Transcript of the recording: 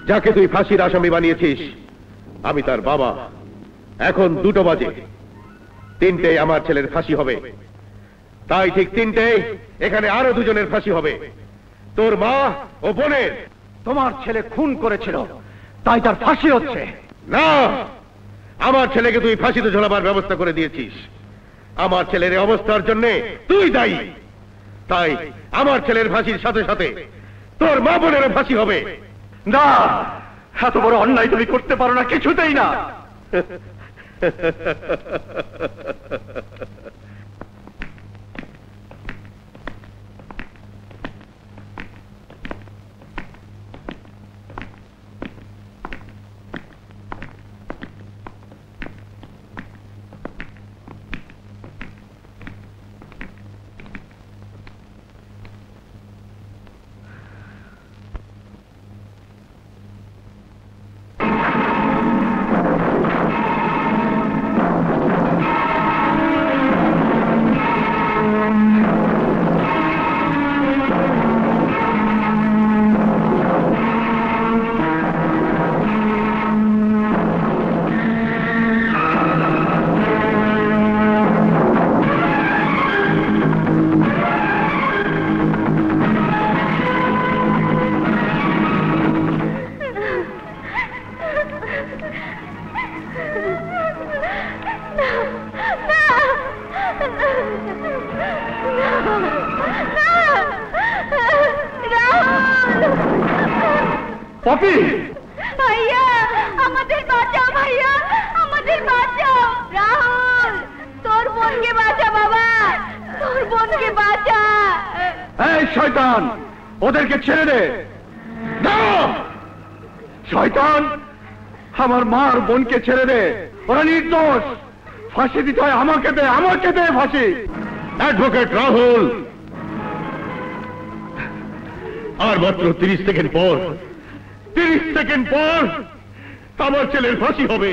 যাকে তুই ফাঁসির আসামি বানিয়েছিস আমি তার বাবা। এখন 2টো বাজে, 3টেয় আমার ছেলের ফাঁসি হবে। তাই ঠিক 3টেয় এখানে আরো 2জনের ফাঁসি হবে, তোর মা ও বোনের। তোমার ছেলে খুন করেছিল, তাই তার ফাঁসি হচ্ছে। না, আমার ছেলেকে তুই ফাঁসিতে ঝোলাবার ব্যবস্থা করে দিয়েছিস। আমার ছেলের এই অবস্থার জন্য তুই দায়ী। তাই আমার ছেলের ফাঁসির সাথে সাথে তোর মা বোনেরও ফাঁসি হবে। না, এত বড় অন্যায় তুমি করতে পারো না, কিছুতেই না। পপি, ভাইয়া আমাদের বাঁচাও, ভাইয়া আমাদের বাঁচাও। রাহুল, তোর বোনকে বাঁচা বাবা, তোর বোনকে বাঁচা। এই শয়তান, ওদেরকে ছেড়ে দে। না শয়তান, আমার মার বোনকে ছেড়ে দে, ওরা নির্দোষ। ফাঁসি দিতে হয় আমাকে দে, আমাকে দে ফাঁসি। অ্যাডভোকেট রাহুল, আর মাত্র 30 সেকেন্ড পর আমার ছেলের ফাঁসি হবে।